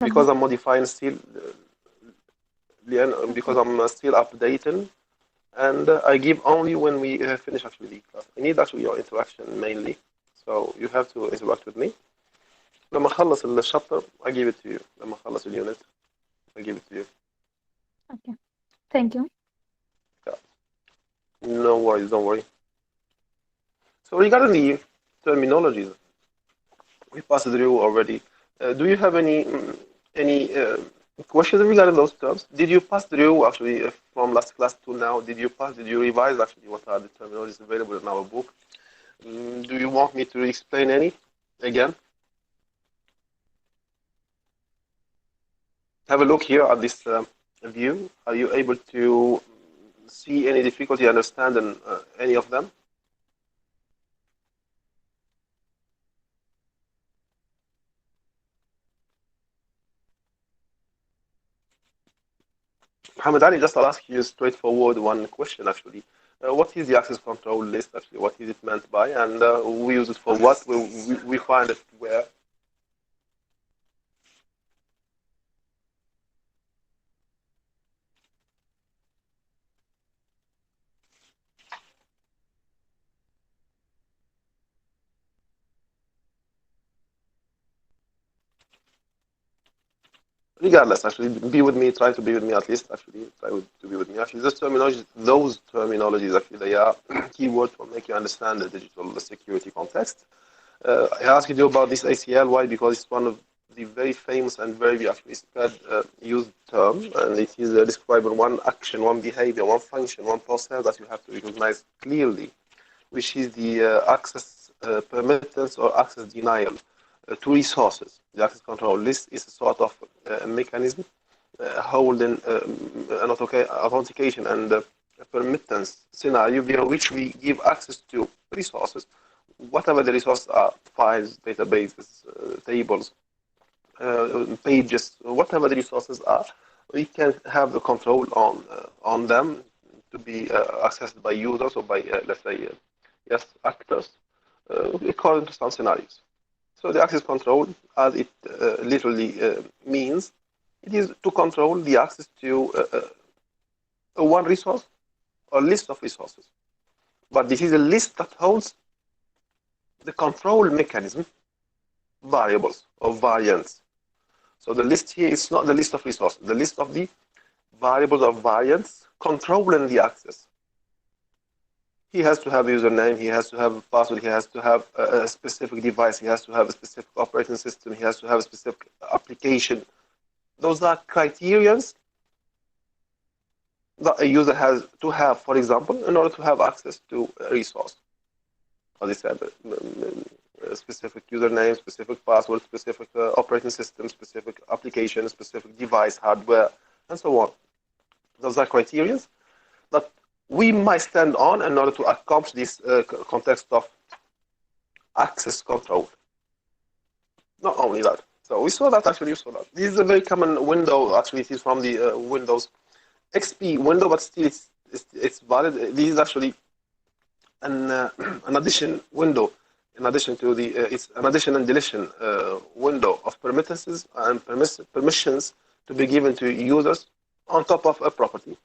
because تمام. I'm modifying still, because Okay. I'm still updating, and I give only when we finish actually the class. I need actually your interaction mainly, so you have to interact with me. لما أخلص الشابتر I give it to you. لما أخلص اليونت I give it to you. Okay. Thank you. Yeah. No worries, don't worry. So regarding the terminologies, we passed through already. Do you have any questions regarding those terms? Did you pass through actually from last class to now? Did you pass? Did you revise actually what are the terminologies available in our book? Do you want me to explain any again? Have a look here at this view. Are you able to see any difficulty understanding any of them? Muhammad Ali, just I'll ask you straightforward one question actually. What is the access control list actually? What is it meant by? And we use it for what? We find it where? Regardless, actually, be with me. Try to be with me at least. Actually, to be with me. Actually, those terminologies, actually, they are keywords to make you understand the digital security context. I asked you about this ACL. Why? Because it's one of the very famous and very actually spread used term, and it is describing one action, one behavior, one function, one process that you have to recognize clearly, which is the access permittance or access denial to resources. The access control list is a sort of mechanism holding an authentication and permittance scenario via which we give access to resources, whatever the resources are, files, databases, tables, pages, whatever the resources are, we can have the control on them to be accessed by users or by, let's say, yes, actors, according to some scenarios. So the access control, as it literally means, it is to control the access to one resource or list of resources. But this is a list that holds the control mechanism variables or variants. So the list here is not the list of resources, the list of the variables or variants controlling the access. He has to have a username, he has to have a password, he has to have a specific device, he has to have a specific operating system, he has to have a specific application. Those are criterions that a user has to have, for example, in order to have access to a resource. As I said, specific username, specific password, specific operating system, specific application, specific device, hardware, and so on. Those are criterions that we might stand on in order to accomplish this context of access control. Not only that. So we saw that actually, you saw that. This is a very common window, actually, it is from the Windows XP window, but still it's valid. This is actually an addition window in addition to the it's an addition and deletion window of permissions and permissions to be given to users on top of a property.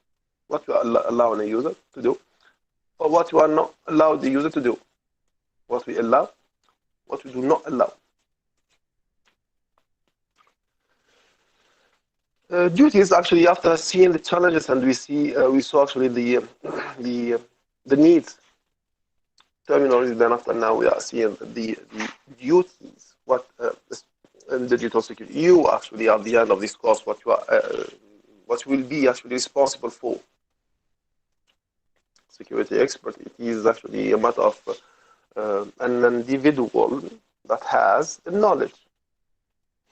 What you are allowing a user to do, or what you are not allowed the user to do. What we allow, what we do not allow. Duties actually, after seeing the challenges, and we saw actually the the needs terminology, then after now we are seeing the duties, what in digital security you actually at the end of this course, what you are what will be actually responsible for. Security expert, it is actually a matter of an individual that has knowledge.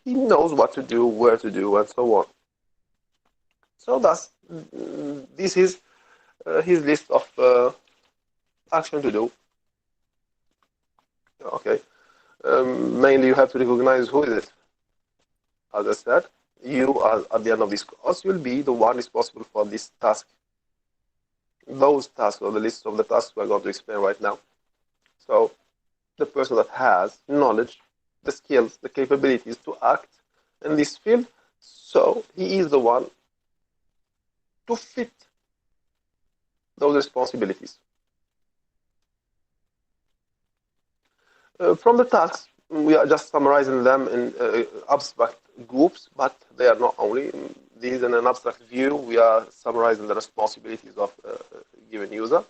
He knows what to do, where to do, and so on. So that's this is his list of action to do. Okay. Mainly, you have to recognize who is it. As I said, you are, at the end of this course, you'll be the one responsible for this task. Those tasks, or the list of the tasks we're going to explain right now. So, the person that has knowledge, the skills, the capabilities to act in this field, so he is the one to fit those responsibilities. From the tasks, we are just summarizing them in abstract groups, but they are not only. These in an abstract view, we are summarizing the responsibilities of a given user.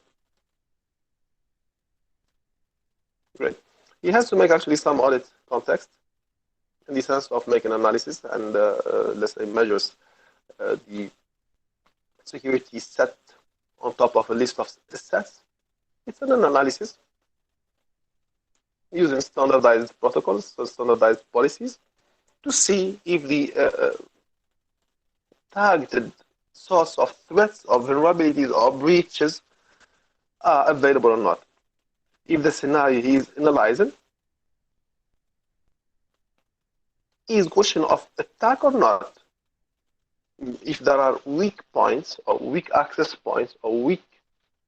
Great. He has to make actually some audit context in the sense of making analysis and let's say measures the security set on top of a list of sets. It's an analysis using standardized protocols, so standardized policies, to see if the targeted source of threats or vulnerabilities or breaches are available or not. If the scenario he is analyzing is question of attack or not, if there are weak points or weak access points or weak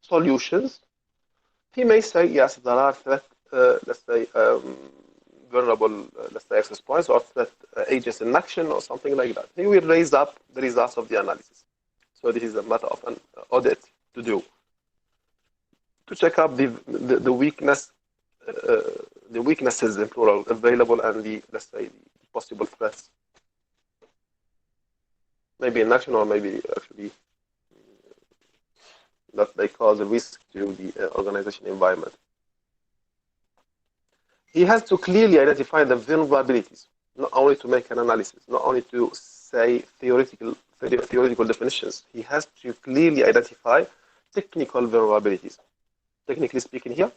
solutions, he may say, yes, there are threat, let's say, vulnerable, let's say, access points or threat agents in action or something like that. He will raise up the results of the analysis. So this is a matter of an audit to do, to check up the weakness, the weaknesses in plural available and the, let's say, the possible threats. Maybe in action or maybe actually that they cause a risk to the organization environment. He has to clearly identify the vulnerabilities, not only to make an analysis, not only to say theoretical definitions. He has to clearly identify technical vulnerabilities. Technically speaking here,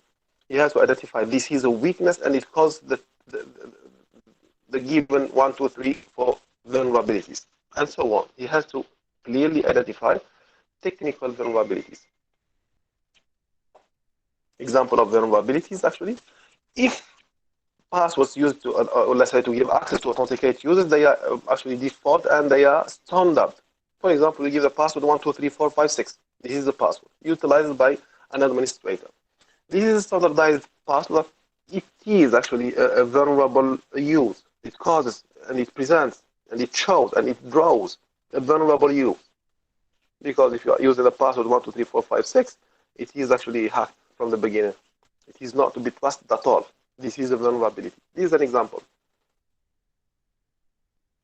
he has to identify this is a weakness and it causes the given 1, 2, 3, 4 vulnerabilities, and so on. He has to clearly identify technical vulnerabilities. Example of vulnerabilities actually, if passwords used to, or let's say to give access to authenticate users, they are actually default and they are standard. For example, we give the password 1, 2, 3, 4, 5, 6. This is the password utilized by an administrator. This is a standardized password. It is actually a vulnerable use. It causes and it presents and it shows and it draws a vulnerable use. Because if you are using the password 1, 2, 3, 4, 5, 6, it is actually hacked from the beginning. It is not to be trusted at all. This is a vulnerability. This is an example.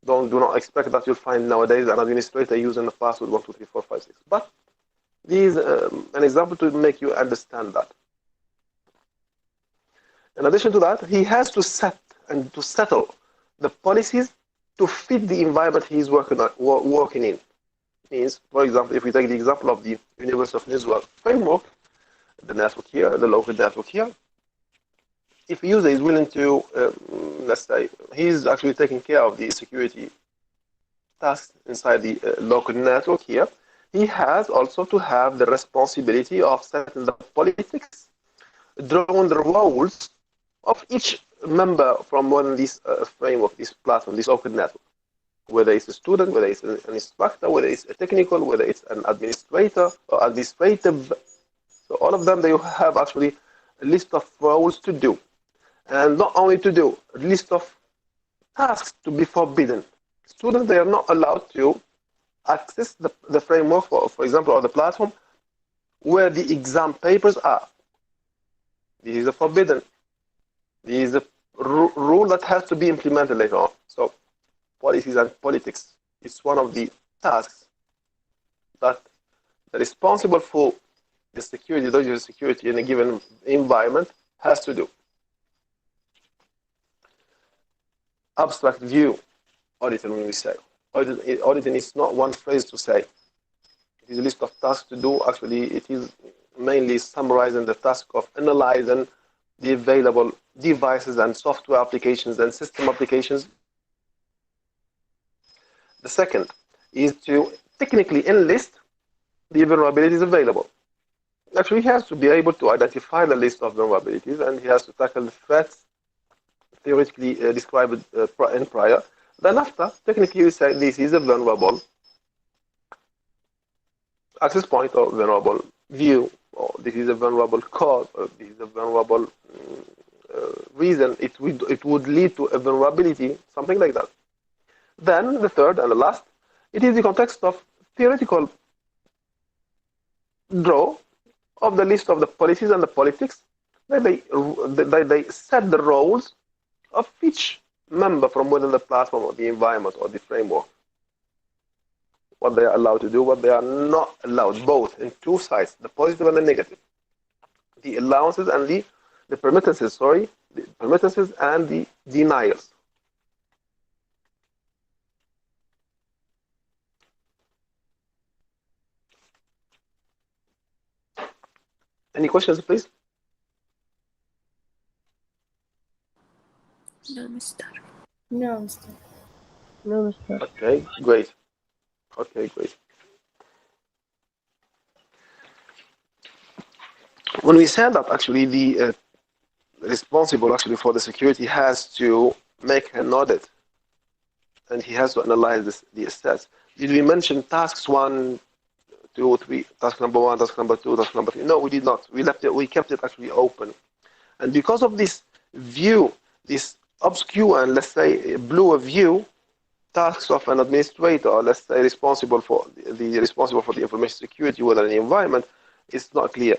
Do not expect that you'll find nowadays an administrator using the password 1, 2, 3, 4, 5, 6. But this is an example to make you understand that. In addition to that, he has to set and to settle the policies to fit the environment he is working in. Means, for example, if we take the example of the University of New Zealand framework, the network here, the local network here, if a user is willing to, let's say, he's actually taking care of the security tasks inside the local network here, he has also to have the responsibility of setting the politics, drawing the roles of each member from one of these framework, this platform, this local network. Whether it's a student, whether it's an instructor, whether it's a technical, whether it's an administrator or administrative. So all of them, they have actually a list of roles to do. And not only to do, a list of tasks to be forbidden. Students, they are not allowed to access the framework, for example, or the platform where the exam papers are. This is a forbidden. This is a rule that has to be implemented later on. So policies and politics is one of the tasks that the responsible for the security, the digital security in a given environment has to do. Abstract view, auditing, when we say. Auditing is not one phrase to say. It is a list of tasks to do. Actually, it is mainly summarizing the task of analyzing the available devices and software applications and system applications. The second is to technically enlist the vulnerabilities available. Actually, he has to be able to identify the list of vulnerabilities and he has to tackle the threats theoretically described in prior. Then after, technically you say this is a vulnerable access point or vulnerable view, or this is a vulnerable code, or this is a vulnerable reason it would lead to a vulnerability, something like that. Then the third and the last, it is the context of theoretical draw of the list of the policies and the politics that they set the roles of each member from within the platform or the environment or the framework. What they are allowed to do, what they are not allowed, both in two sides, the positive and the negative, the allowances and the permittances, sorry, the permittances and the denials. Any questions, please? No, Mister. No, Mr. No, Mr. Okay, great. Okay, great. When we said that actually the responsible actually for the security has to make an audit and he has to analyze the assets. Did we mention tasks 1, 2, 3, task number 1, task number 2, task number 3? No, we did not. We left it. We kept it actually open, and because of this view, this obscure and let's say blue view, tasks of an administrator, let's say responsible for the information security within the environment, is not clear.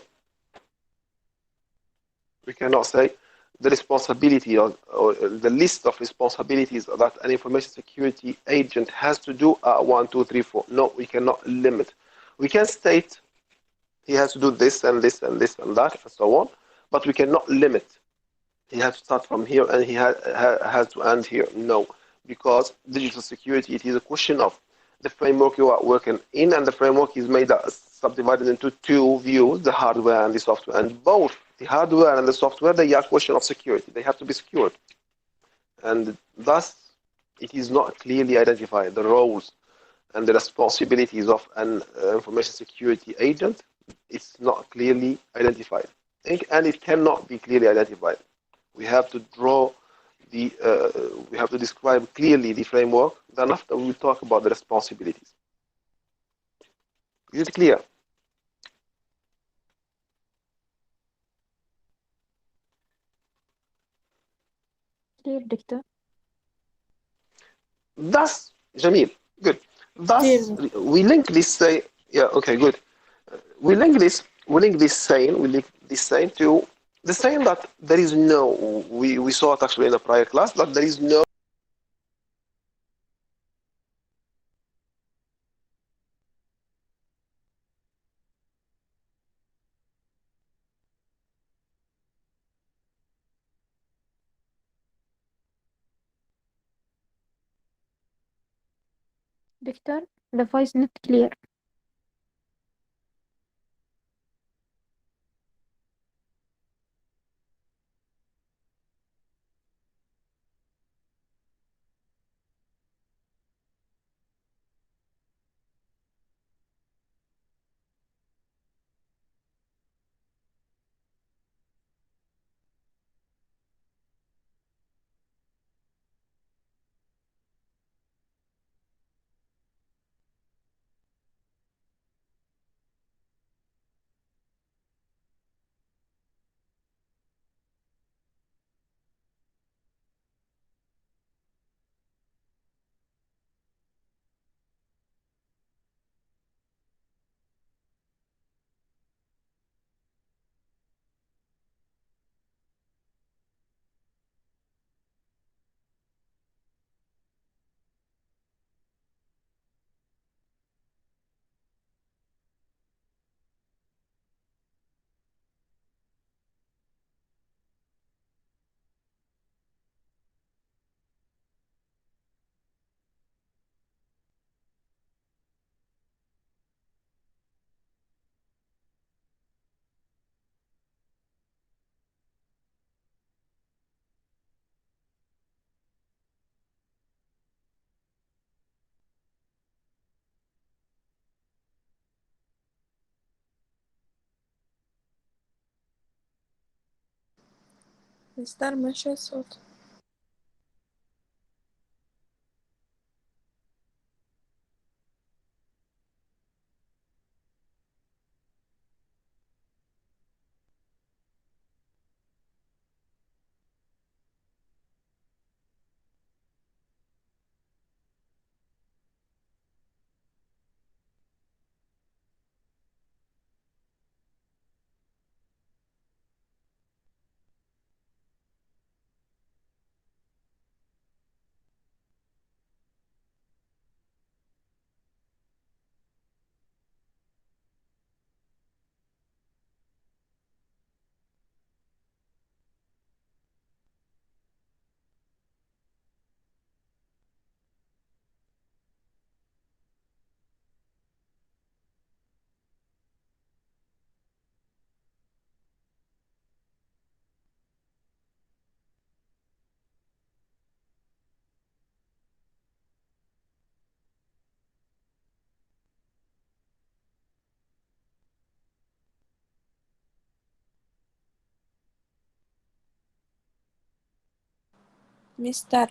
We cannot say the responsibility or the list of responsibilities that an information security agent has to do are 1, 2, 3, 4. No, we cannot limit. We can state he has to do this and this and this and that and so on, but we cannot limit. He has to start from here and he has to end here. No, because digital security, it is a question of the framework you are working in, and the framework is made subdivided into two views, the hardware and the software, and both the hardware and the software, they are a question of security. They have to be secured. And thus, it is not clearly identified, the roles and the responsibilities of an information security agent. It's not clearly identified. And it cannot be clearly identified. We have to draw we have to describe clearly the framework. Then after we will talk about the responsibilities. Is it clear? Clear, Doctor. Thus, Jamil, good. Thus, Clear. we link this say, yeah, okay, good. We link this saying to the saying that there is no, we saw it actually in a prior class, that there is no Doctor, the voice not clear. مستر ماشي الصوت. Mr.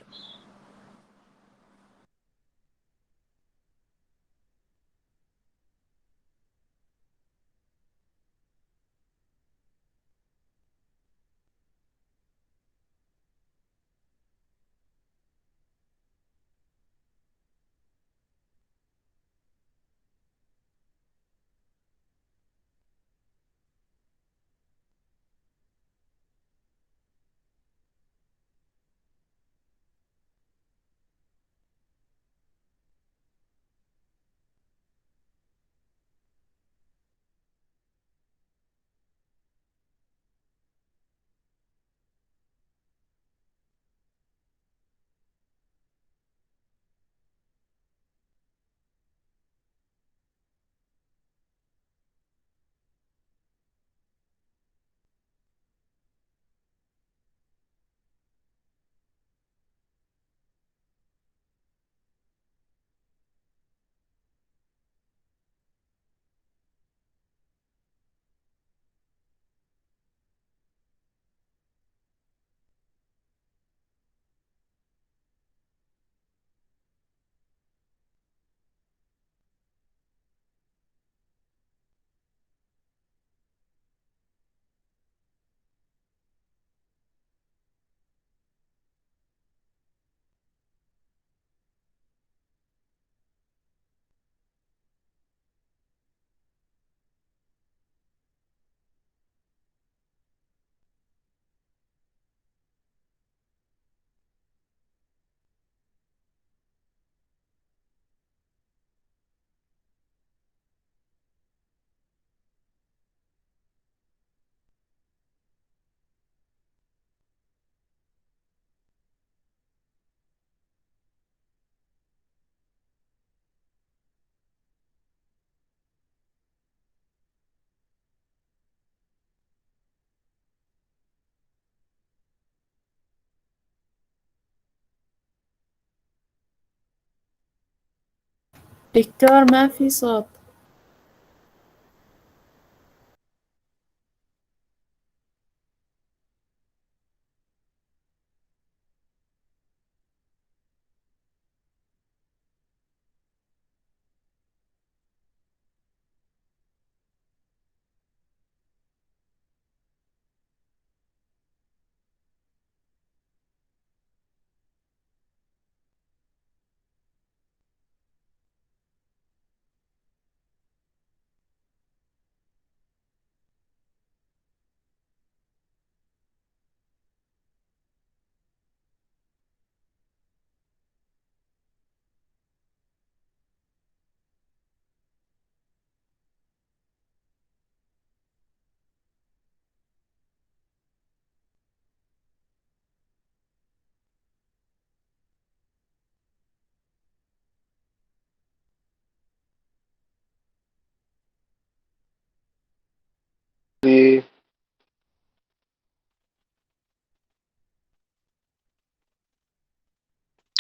دكتور ما في صوت.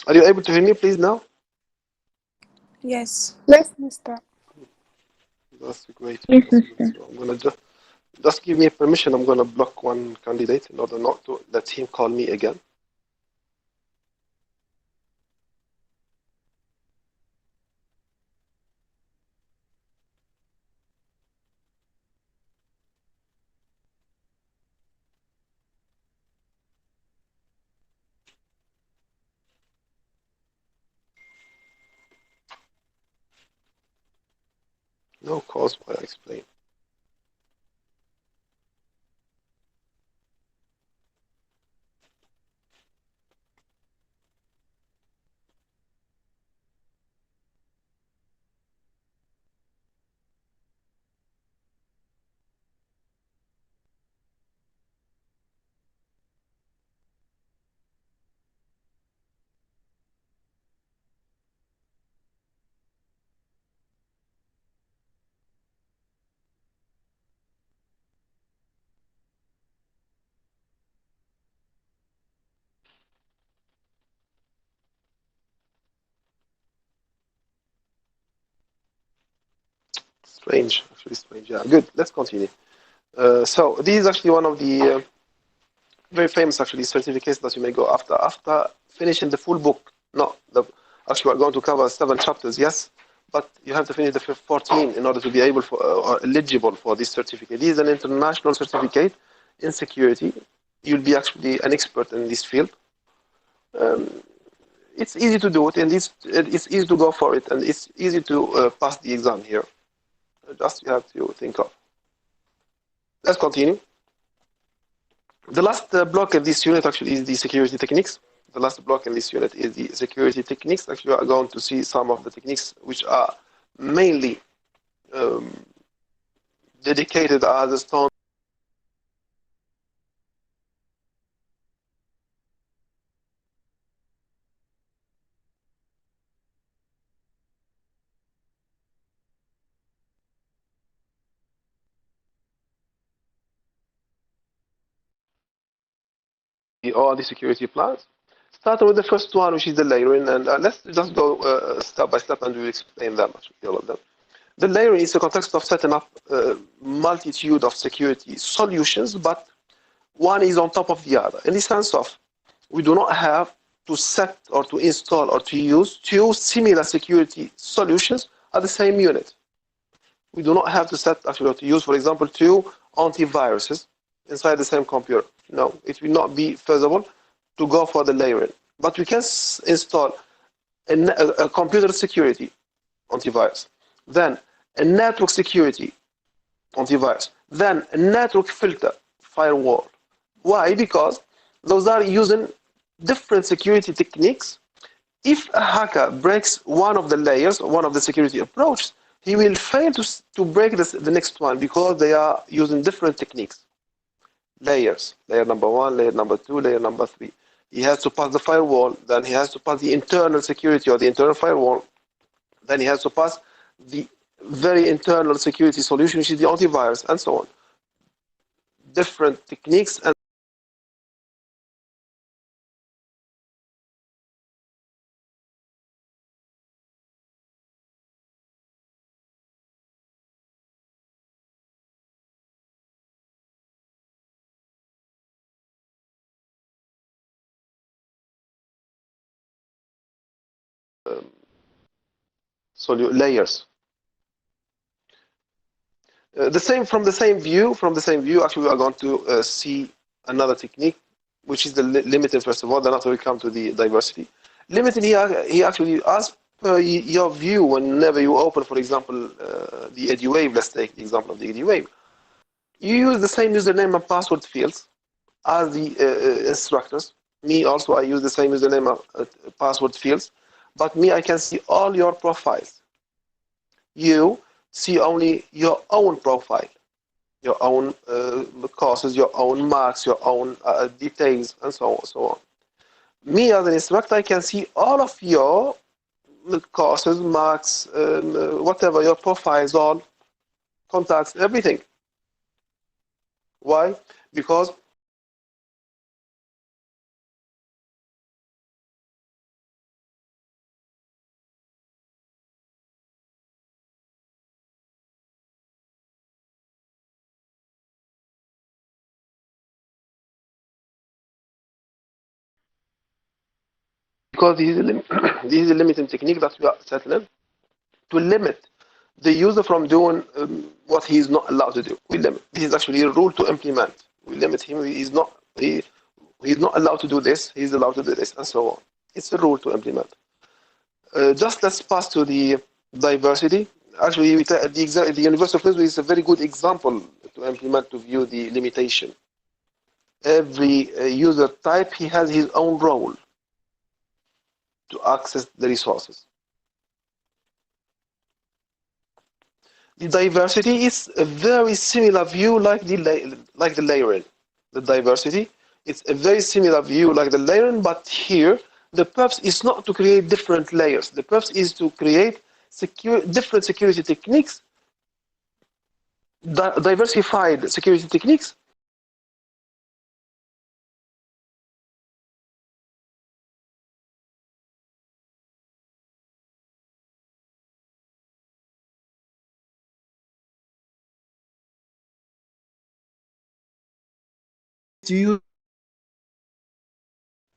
Are you able to hear me, please, now? Yes. Yes, Mr. That's great. Yes, That's good. Mr. So I'm gonna just give me permission. I'm gonna block one candidate in order not to let him call me again. No cause why I explain. Strange, actually strange. Yeah, good. Let's continue. So this is actually one of the very famous actually certificates that you may go after. After finishing the full book. No, actually we're going to cover 7 chapters, yes, but you have to finish the 14 in order to be able for or eligible for this certificate. This is an international certificate in security. You'll be actually an expert in this field. It's easy to do it, and it's easy to go for it, and it's easy to pass the exam here. Just you have to think of. Let's continue. The last block of this unit actually is the security techniques. The last block in this unit is the security techniques. Actually, we are going to see some of the techniques which are mainly dedicated as a stone. All the security plans. Starting with the first one, which is the layering, and let's just go step by step, and we'll explain them, actually, all of them. The layering is the context of setting up a multitude of security solutions, but one is on top of the other, in the sense of we do not have to set or to install or to use two similar security solutions at the same unit. We do not have to set actually or to use, for example, two antiviruses inside the same computer. No, it will not be feasible to go for the layering. But we can install a computer security antivirus, then a network security antivirus, then a network filter firewall. Why? Because those are using different security techniques. If a hacker breaks one of the layers, or one of the security approaches, he will fail to break the next one because they are using different techniques. Layers, layer number 1, layer number 2, layer number 3. He has to pass the firewall, then he has to pass the internal security or the internal firewall, then he has to pass the very internal security solution, which is the antivirus, and so on. Different techniques and layers. From the same view, actually we are going to see another technique, which is the limiting. First of all, then after we come to the diversity. Limiting, he actually, as per your view, whenever you open, for example, the EduWave, let's take the example of the EduWave, you use the same username and password fields as the instructors. Me also, I use the same username and password fields, but me, I can see all your profiles. You see only your own profile, your own courses, your own marks, your own details, and so on, so on. Me as an instructor, I can see all of your courses, marks, whatever, your profiles, all contacts, everything. Why? Because this is this is a limiting technique that we are settling to limit the user from doing what he is not allowed to do. We limit. This is actually a rule to implement. We limit him. He is not allowed to do this. He is allowed to do this, and so on. It's a rule to implement. Just let's pass to the diversity. Actually, the universal principle is a very good example to implement to view the limitation. Every user type, he has his own role to access the resources. The diversity is a very similar view like the layering. The diversity, it's a very similar view like the layering, but here the purpose is not to create different layers. The purpose is to create different security techniques, diversified security techniques. To use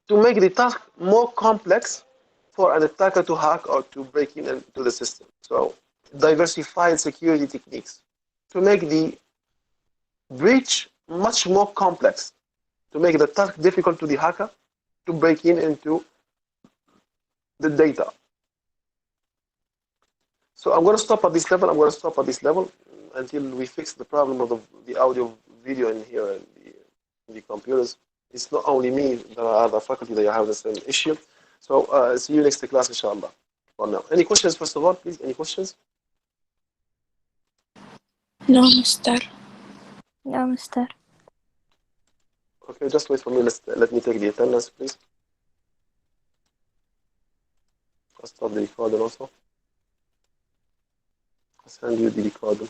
to make the task more complex for an attacker to hack or to break in into the system. So diversified security techniques to make the breach much more complex, to make the task difficult to the hacker to break in into the data. So I'm going to stop at this level. I'm going to stop at this level until we fix the problem of the audio video in here and the computers. It's not only me, there are other faculty that have the same issue. So see you next class, inshallah. For now. Any questions, first of all, please? Any questions? No, Mister. Yeah, Mister. Okay, just wait for me. Let me take the attendance, please. I'll stop the recording also. I'll send you the recording.